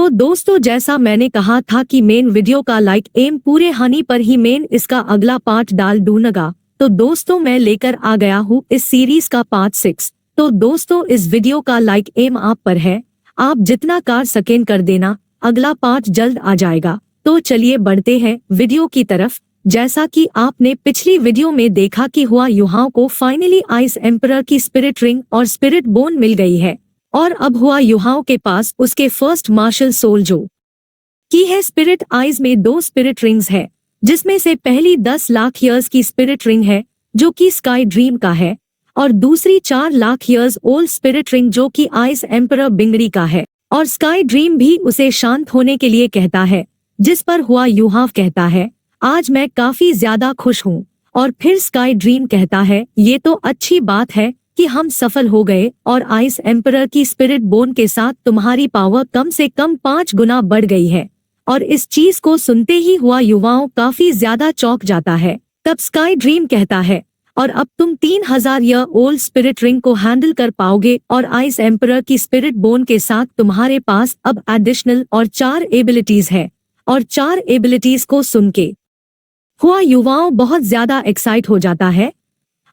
तो दोस्तों, जैसा मैंने कहा था कि मेन वीडियो का लाइक एम पूरे हनी पर ही मेन इसका अगला पार्ट डाल दूंगा। तो दोस्तों, मैं लेकर आ गया हूँ इस सीरीज का पार्ट 6। तो दोस्तों, इस वीडियो का लाइक एम आप पर है, आप जितना कर सकें कर देना, अगला पार्ट जल्द आ जाएगा। तो चलिए बढ़ते हैं वीडियो की तरफ। जैसा कि आपने पिछली वीडियो में देखा कि हुआ युहाओं को फाइनली आइस एम्परर की स्पिरिट रिंग और स्पिरिट बोन मिल गई है, और अब हुआ युहाओं के पास उसके फर्स्ट मार्शल सोल जो की है स्पिरिट आइज में 2 स्पिरिट रिंग्स है, जिसमें से पहली 10 लाख ईयर्स की स्पिरिट रिंग है जो कि स्काई ड्रीम का है, और दूसरी 4 lakh years old spirit ring जो कि आइस एम्परर बिंगड़ी का है। और स्काई ड्रीम भी उसे शांत होने के लिए कहता है, जिस पर हुआ युहाव कहता है, आज मैं काफी ज्यादा खुश हूँ। और फिर स्काई ड्रीम कहता है, ये तो अच्छी बात है कि हम सफल हो गए और आइस एम्परर की स्पिरिट बोन के साथ तुम्हारी पावर कम से कम 5 गुना बढ़ गई है। और इस चीज को सुनते ही हुआ युवाओं काफी ज्यादा चौंक जाता है। तब स्काई ड्रीम कहता है, और अब तुम 3000 ईयर ओल्ड स्पिरिट रिंग को हैंडल कर पाओगे, और आइस एम्परर की स्पिरिट बोन के साथ तुम्हारे पास अब एडिशनल और 4 एबिलिटीज है। और 4 एबिलिटीज को सुन के हुआ युवाओं बहुत ज्यादा एक्साइट हो जाता है,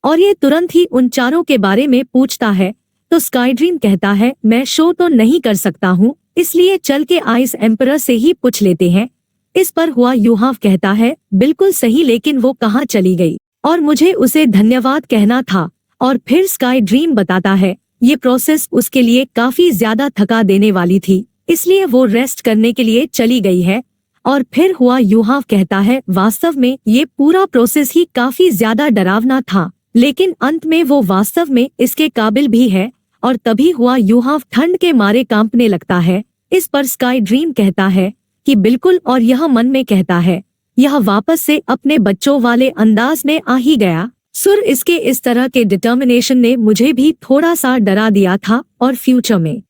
और ये तुरंत ही उन चारों के बारे में पूछता है। तो स्काई ड्रीम कहता है, मैं शो तो नहीं कर सकता हूँ, इसलिए चल के आइस एम्परर से ही पूछ लेते हैं। इस पर हुआ युहाव कहता है, बिल्कुल सही, लेकिन वो कहाँ चली गई और मुझे उसे धन्यवाद कहना था। और फिर स्काई ड्रीम बताता है, ये प्रोसेस उसके लिए काफी ज्यादा थका देने वाली थी, इसलिए वो रेस्ट करने के लिए चली गई है। और फिर हुआ युहाव कहता है, वास्तव में ये पूरा प्रोसेस ही काफी ज्यादा डरावना था, लेकिन अंत में वो वास्तव में इसके काबिल भी है। और तभी हुआ युहाव ठंड के मारे कांपने लगता है। इस पर स्काई ड्रीम कहता है कि बिल्कुल, और यह मन में कहता है, यह वापस से अपने बच्चों वाले अंदाज में आ ही गया। सुर इसके इस तरह के डिटर्मिनेशन ने मुझे भी थोड़ा सा डरा दिया था, और फ्यूचर में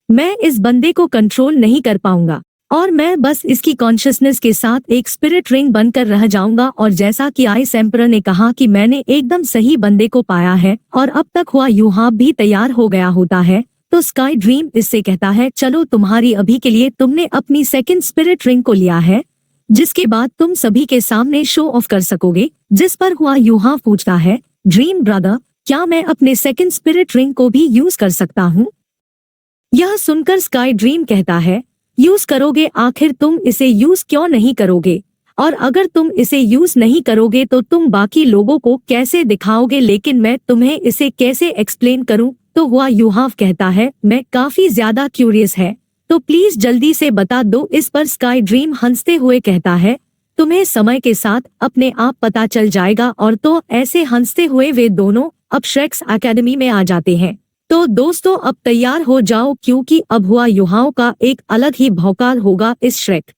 मैं इस बंदे को कंट्रोल नहीं कर पाऊंगा, और मैं बस इसकी कॉन्शियसनेस के साथ एक स्पिरिट रिंग बनकर रह जाऊंगा। और जैसा कि आइस एम्परर ने कहा कि मैंने एकदम सही बंदे को पाया है, और अब तक हुआ युहाव भी तैयार हो गया होता है। तो स्काई ड्रीम इससे कहता है, चलो तुम्हारी अभी के लिए तुमने अपनी सेकंड स्पिरिट रिंग को लिया है, जिसके बाद तुम सभी के सामने शो ऑफ कर सकोगे। जिस पर हुआ युहाव पूछता है, ड्रीम ब्रदर, क्या मैं अपने सेकंड स्पिरिट रिंग को भी यूज कर सकता हूँ? यह सुनकर स्काई ड्रीम कहता है, यूज करोगे, आखिर तुम इसे यूज क्यों नहीं करोगे? और अगर तुम इसे यूज नहीं करोगे तो तुम बाकी लोगों को कैसे दिखाओगे? लेकिन मैं तुम्हें इसे कैसे एक्सप्लेन करूं? तो हुआ युहाव कहता है, मैं काफी ज्यादा क्यूरियस है, तो प्लीज जल्दी से बता दो। इस पर स्काई ड्रीम हंसते हुए कहता है, तुम्हें समय के साथ अपने आप पता चल जाएगा। और तो ऐसे हंसते हुए वे दोनों अब श्रेक्स एकेडमी में आ जाते हैं। तो दोस्तों, अब तैयार हो जाओ, क्योंकि अब हुआ युहाओं का एक अलग ही भौकाल होगा इस श्रेक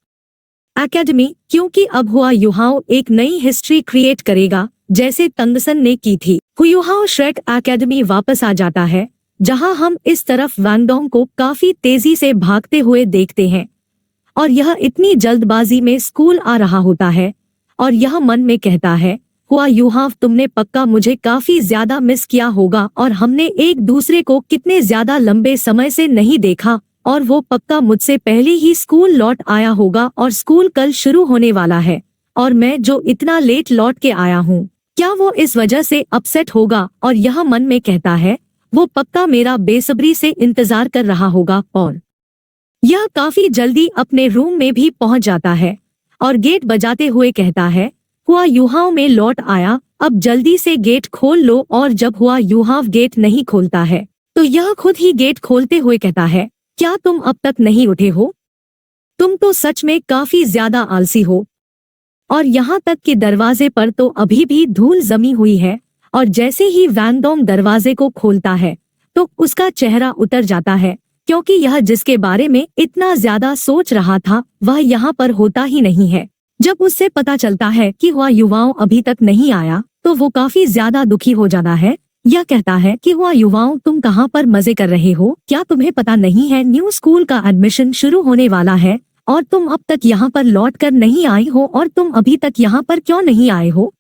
एकेडमी, क्योंकि अब हुआ युहाओं एक नई हिस्ट्री क्रिएट करेगा, जैसे तंगसन ने की थी। युहाओं श्रेक एकेडमी वापस आ जाता है, जहां हम इस तरफ वैंगडोंग को काफी तेजी से भागते हुए देखते हैं, और यह इतनी जल्दबाजी में स्कूल आ रहा होता है, और यह मन में कहता है, हुआ युहाव, तुमने पक्का मुझे काफी ज्यादा मिस किया होगा, और हमने एक दूसरे को कितने ज्यादा लंबे समय से नहीं देखा, और वो पक्का मुझसे पहले ही स्कूल लौट आया होगा, और स्कूल कल शुरू होने वाला है, और मैं जो इतना लेट लौट के आया हूँ, क्या वो इस वजह से अपसेट होगा? और यह मन में कहता है, वो पक्का मेरा बेसब्री से इंतजार कर रहा होगा। और यह काफी जल्दी अपने रूम में भी पहुंच जाता है, और गेट बजाते हुए कहता है, हुआ युहाव में लौट आया, अब जल्दी से गेट खोल लो। और जब हुआ युहाव गेट नहीं खोलता है, तो यह खुद ही गेट खोलते हुए कहता है, क्या तुम अब तक नहीं उठे हो? तुम तो सच में काफी ज्यादा आलसी हो। और यहाँ तक कि दरवाजे पर तो अभी भी धूल जमी हुई है। और जैसे ही वैंगडोंग दरवाजे को खोलता है, तो उसका चेहरा उतर जाता है, क्योंकि यह जिसके बारे में इतना ज्यादा सोच रहा था वह यहाँ पर होता ही नहीं है। जब उससे पता चलता है कि वह युवाओं अभी तक नहीं आया, तो वो काफी ज्यादा दुखी हो जाता है। यह कहता है कि वह युवाओं, तुम कहाँ पर मजे कर रहे हो? क्या तुम्हें पता नहीं है न्यू स्कूल का एडमिशन शुरू होने वाला है, और तुम अब तक यहाँ पर लौट कर नहीं आई हो? और तुम अभी तक यहाँ पर क्यों नहीं आए हो?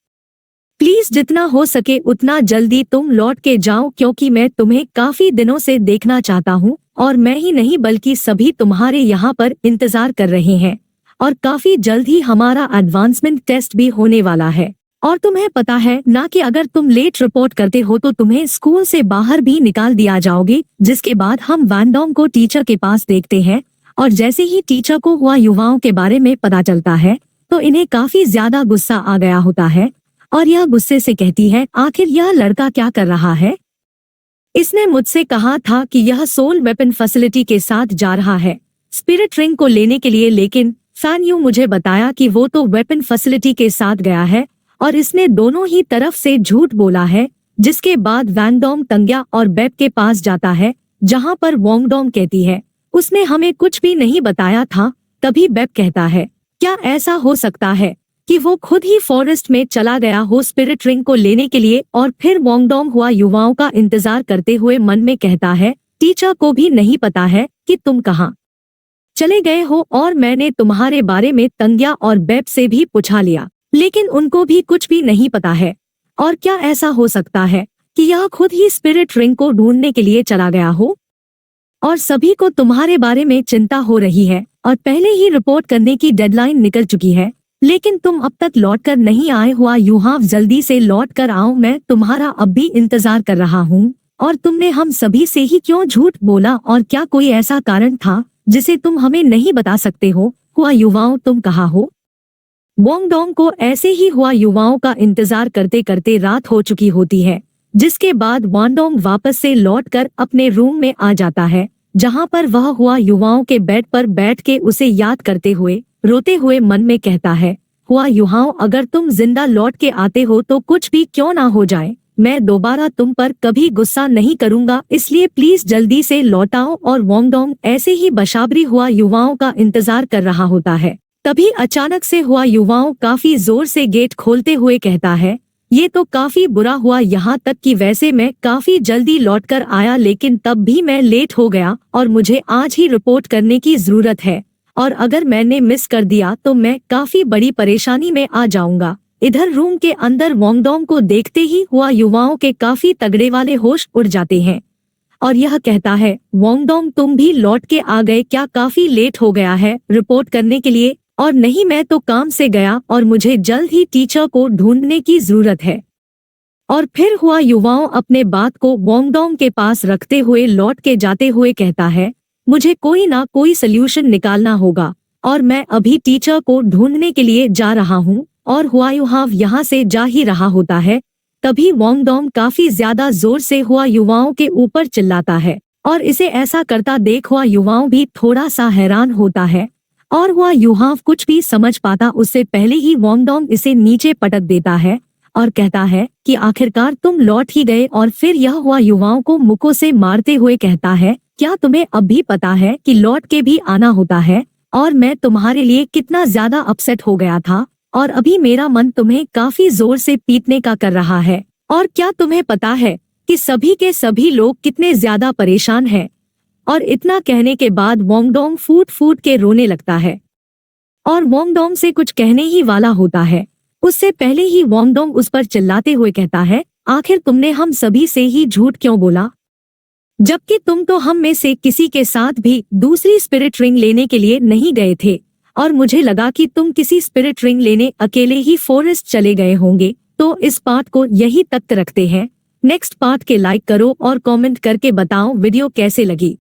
प्लीज जितना हो सके उतना जल्दी तुम लौट के जाओ, क्योंकि मैं तुम्हें काफी दिनों से देखना चाहता हूँ। और मैं ही नहीं बल्कि सभी तुम्हारे यहाँ पर इंतजार कर रहे हैं और काफी जल्द ही हमारा एडवांसमेंट टेस्ट भी होने वाला है। और तुम्हें पता है ना कि अगर तुम लेट रिपोर्ट करते हो तो तुम्हें स्कूल से बाहर भी निकाल दिया जाओगे। जिसके बाद हम वैनडॉम को टीचर के पास देखते हैं और जैसे ही टीचर को हुआ युवाओं के बारे में पता चलता है तो इन्हें काफी ज्यादा गुस्सा आ गया होता है और यह गुस्से से कहती है, आखिर यह लड़का क्या कर रहा है? इसने मुझसे कहा था कि यह सोल वेपन फैसिलिटी के साथ जा रहा है स्पिरिट रिंग को लेने के लिए, लेकिन फैन यू मुझे बताया कि वो तो वेपन फैसिलिटी के साथ गया है और इसने दोनों ही तरफ से झूठ बोला है। जिसके बाद वैंगडोंग तंग्या और बेब के पास जाता है जहां पर वोंगडोंग कहती है उसने हमें कुछ भी नहीं बताया था। तभी बेब कहता है, क्या ऐसा हो सकता है कि वो खुद ही फॉरेस्ट में चला गया हो स्पिरिट रिंग को लेने के लिए? और फिर वोंगडोंग हुआ युवाओं का इंतजार करते हुए मन में कहता है, टीचर को भी नहीं पता है कि तुम कहाँ चले गए हो और मैंने तुम्हारे बारे में तंग्या और बेब से भी पूछा लिया, लेकिन उनको भी कुछ भी नहीं पता है। और क्या ऐसा हो सकता है कि यह खुद ही स्पिरिट रिंग को ढूंढने के लिए चला गया हो? और सभी को तुम्हारे बारे में चिंता हो रही है और पहले ही रिपोर्ट करने की डेडलाइन निकल चुकी है, लेकिन तुम अब तक लौटकर नहीं आए हुआ युहाव, जल्दी से लौट कर आओ, मैं तुम्हारा अब भी इंतजार कर रहा हूँ। और तुमने हम सभी से ही क्यों झूठ बोला और क्या कोई ऐसा कारण था जिसे तुम हमें नहीं बता सकते हो? हुआ युवाओं, तुम कहाँ हो? वोंगडोंग को ऐसे ही हुआ युवाओं का इंतजार करते करते रात हो चुकी होती है। जिसके बाद वांडोंग वापस से लौटकर अपने रूम में आ जाता है जहां पर वह हुआ युवाओं के बेड पर बैठ के उसे याद करते हुए रोते हुए मन में कहता है, हुआ युवाओं, अगर तुम जिंदा लौट के आते हो तो कुछ भी क्यों ना हो जाए, मैं दोबारा तुम पर कभी गुस्सा नहीं करूंगा, इसलिए प्लीज जल्दी से लौटाओ। और वोंगडोंग ऐसे ही बशाबरी हुआ युवाओं का इंतजार कर रहा होता है। तभी अचानक से हुआ युवाओं काफी जोर से गेट खोलते हुए कहता है, ये तो काफी बुरा हुआ, यहाँ तक कि वैसे मैं काफी जल्दी लौटकर आया लेकिन तब भी मैं लेट हो गया और मुझे आज ही रिपोर्ट करने की जरूरत है और अगर मैंने मिस कर दिया तो मैं काफी बड़ी परेशानी में आ जाऊंगा। इधर रूम के अंदर वोंगडोंग को देखते ही हुआ युवाओं के काफी तगड़े वाले होश उड़ जाते हैं और यह कहता है, वोंगडोंग तुम भी लौट के आ गए क्या? काफी लेट हो गया है रिपोर्ट करने के लिए। और नहीं, मैं तो काम से गया और मुझे जल्द ही टीचर को ढूंढने की जरूरत है। और फिर हुआ युवाओं अपने बात को वोंगडोंग के पास रखते हुए लौट के जाते हुए कहता है, मुझे कोई ना कोई सल्यूशन निकालना होगा और मैं अभी टीचर को ढूंढने के लिए जा रहा हूँ। और हुआ युहाव यहाँ से जा ही रहा होता है तभी वोंगडोंग काफी ज्यादा जोर से हुआ युवाओं के ऊपर चिल्लाता है और इसे ऐसा करता देख हुआ युवाओं भी थोड़ा सा हैरान होता है और हुआ युहाव कुछ भी समझ पाता उससे पहले ही वोंगडोंग इसे नीचे पटक देता है और कहता है कि आखिरकार तुम लौट ही गए। और फिर यह हुआ युवाओं को मुक्कों से मारते हुए कहता है, क्या तुम्हें अब भी पता है कि लौट के भी आना होता है और मैं तुम्हारे लिए कितना ज्यादा अपसेट हो गया था और अभी मेरा मन तुम्हें काफी जोर से पीटने का कर रहा है। और क्या तुम्हें पता है कि सभी के सभी लोग कितने ज्यादा परेशान हैं? और इतना कहने के बाद वोंगडोंग फूट फूट के रोने लगता है और वोंगडोंग से कुछ कहने ही वाला होता है उससे पहले ही वोंगडोंग उस पर चिल्लाते हुए कहता है, आखिर तुमने हम सभी से ही झूठ क्यों बोला, जबकि तुम तो हम में से किसी के साथ भी दूसरी स्पिरिट रिंग लेने के लिए नहीं गए थे और मुझे लगा कि तुम किसी स्पिरिट रिंग लेने अकेले ही फॉरेस्ट चले गए होंगे। तो इस पार्ट को यही तक रखते हैं। नेक्स्ट पार्ट के लाइक करो और कमेंट करके बताओ वीडियो कैसे लगी।